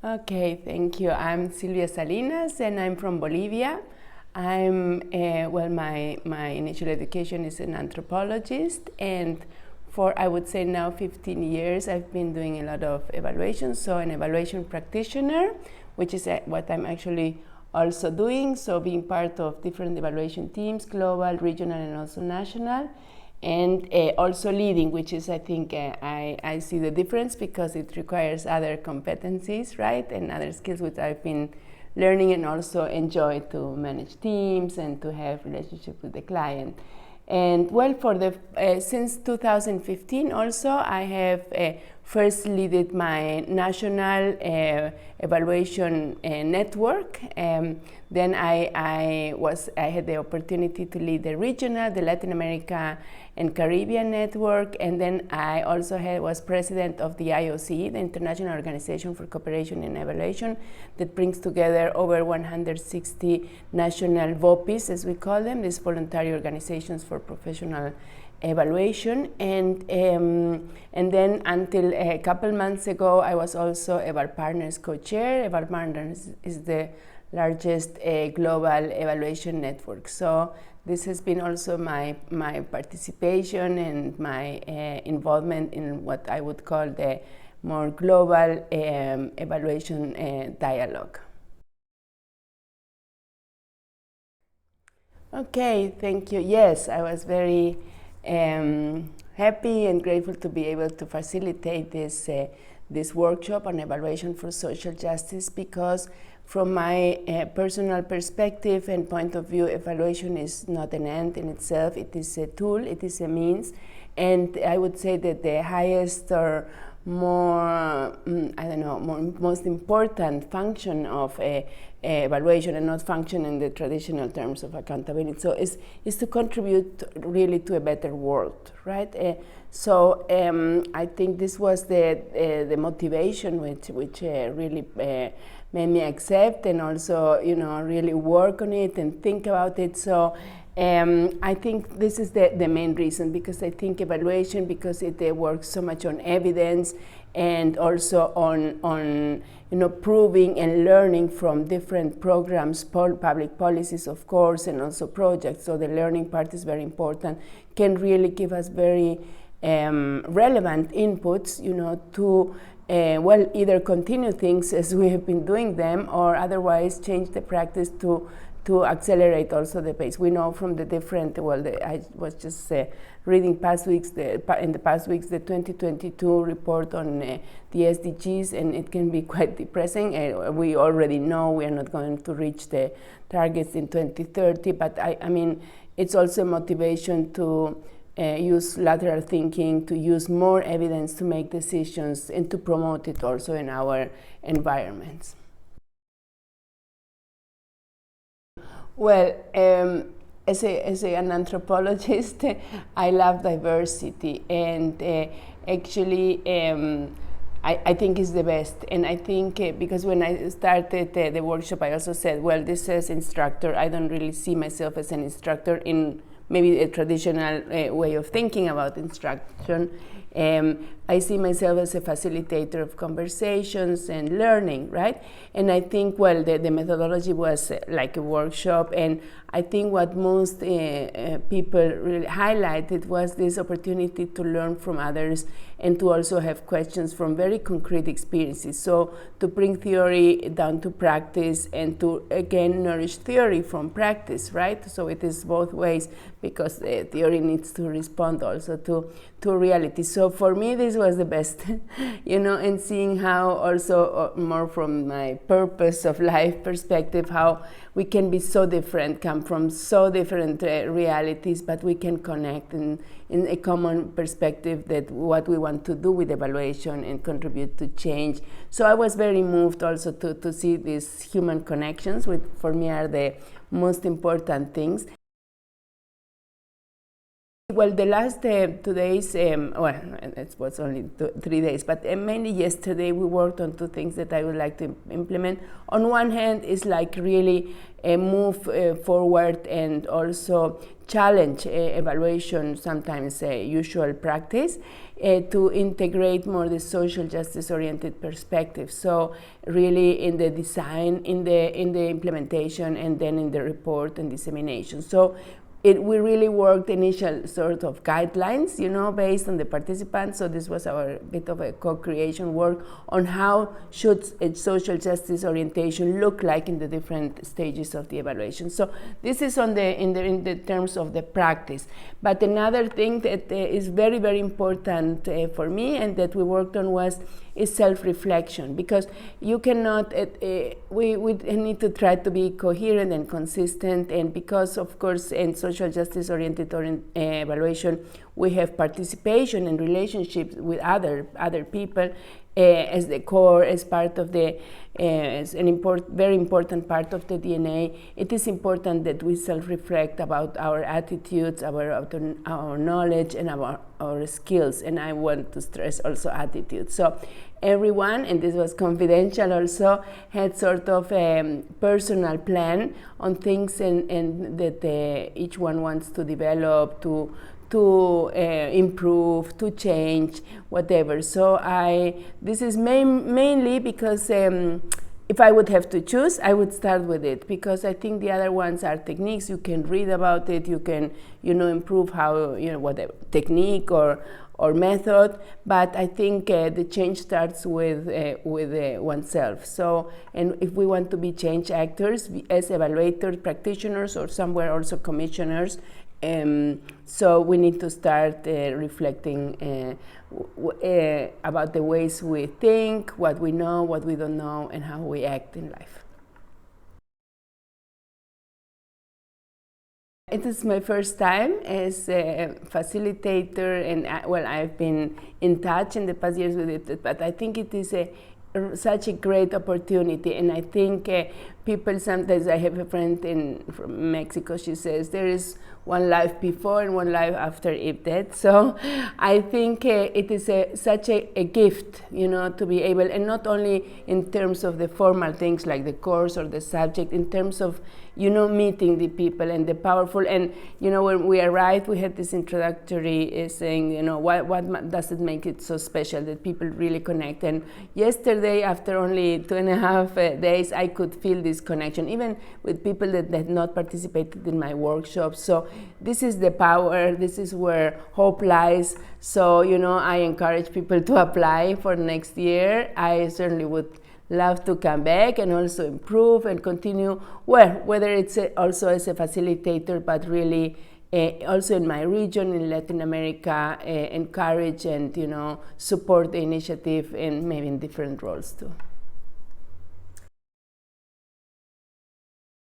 Okay, thank you. I'm Silvia Salinas and I'm from Bolivia. My initial education is an anthropologist, and for I would say now 15 years I've been doing a lot of evaluations, so an evaluation practitioner, which is what I'm actually also doing, so being part of different evaluation teams, global, regional, and also national, and also leading, which is, I think, I see the difference because it requires other competencies, right, and other skills which I've been learning and also enjoy to manage teams and to have relationship with the client. And well, for the since 2015 also, I have first led my national evaluation network. Then I had the opportunity to lead the regional, the Latin America and Caribbean network, and then I also was president of the IOC, the International Organization for Cooperation and Evaluation, that brings together over 160 national VOPIs, as we call them, these voluntary organizations for professional evaluation. And then until a couple months ago, I was also Eval Partners co-chair. Eval Partners is the largest global evaluation network. So this has been also my participation and my involvement in what I would call the more global evaluation dialogue. Okay, thank you. Yes, I was very happy and grateful to be able to facilitate this workshop on evaluation for social justice, because from my personal perspective and point of view, evaluation is not an end in itself. It is a tool, it is a means, and I would say that the highest or most important function of evaluation, and not function in the traditional terms of accountability, so is to contribute really to a better world, right? I think this was the motivation which really made me accept and also really work on it and think about it. So I think this is the main reason, because I think evaluation, because it works so much on evidence and also on proving and learning from different programs, public policies, of course, and also projects. So the learning part is very important, can really give us very relevant inputs, to either continue things as we have been doing them, or otherwise change the practice to accelerate also the pace. We know from the different, I was just reading in the past weeks, the 2022 report on the SDGs, and it can be quite depressing. We already know we are not going to reach the targets in 2030, but I mean, it's also a motivation to use lateral thinking, to use more evidence to make decisions, and to promote it also in our environments. Well, as an anthropologist, I love diversity, and actually I think it's the best. And I think because when I started the workshop, I also said, well, this says instructor. I don't really see myself as an instructor in maybe a traditional way of thinking about instruction. I see myself as a facilitator of conversations and learning, right? And I think, the methodology was like a workshop, and I think what most people really highlighted was this opportunity to learn from others and to also have questions from very concrete experiences. So to bring theory down to practice and to, again, nourish theory from practice, right? So it is both ways, because theory needs to respond also to reality. So for me, this was the best, and seeing how also more from my purpose of life perspective, how we can be so different, come from so different realities, but we can connect in a common perspective, that what we want to do with evaluation and contribute to change. So I was very moved also to see these human connections, which for me are the most important things. Well, the last 2 days, well, it was only 3 days, but mainly yesterday we worked on 2 things that I would like to implement. On one hand, is like really move forward and also challenge evaluation, sometimes usual practice, to integrate more the social justice oriented perspective. So really in the design, in the implementation, and then in the report and dissemination. So we really worked initial sort of guidelines, based on the participants. So this was our bit of a co-creation work on how should a social justice orientation look like in the different stages of the evaluation. So this is in the terms of the practice. But another thing that is very, very important for me and that we worked on is self-reflection, because you cannot, we need to try to be coherent and consistent, and because of course in social justice oriented evaluation we have participation and relationships with other people as the core, as part of the, as an very important part of the DNA. It is important that we self-reflect about our attitudes, our knowledge, and our skills, and I want to stress also attitudes. So everyone, and this was confidential also, had sort of a personal plan on things and that each one wants to develop, to improve, to change, whatever. So this is mainly because if I would have to choose, I would start with it, because I think the other ones are techniques. You can read about it, you can improve how, whatever technique or method, but I think the change starts with oneself. So, and if we want to be change actors as evaluators, practitioners, or somewhere also commissioners, so we need to start reflecting about the ways we think, what we know, what we don't know, and how we act in life. It is my first time as a facilitator, and I've been in touch in the past years with it, but I think it is such a great opportunity, and I think people sometimes, I have a friend from Mexico, she says there is one life before and one life after IPDET. So I think it is such a gift, to be able, and not only in terms of the formal things like the course or the subject, in terms of meeting the people and the powerful. And when we arrived, we had this introductory saying, what does it make it so special that people really connect? And yesterday, after only 2.5 days, I could feel this connection, even with people that had not participated in my workshops. So this is the power, this is where hope lies. So, I encourage people to apply for next year. I certainly would love to come back and also improve and continue, whether it's also as a facilitator, but really also in my region, in Latin America, encourage and support the initiative, and maybe in different roles too.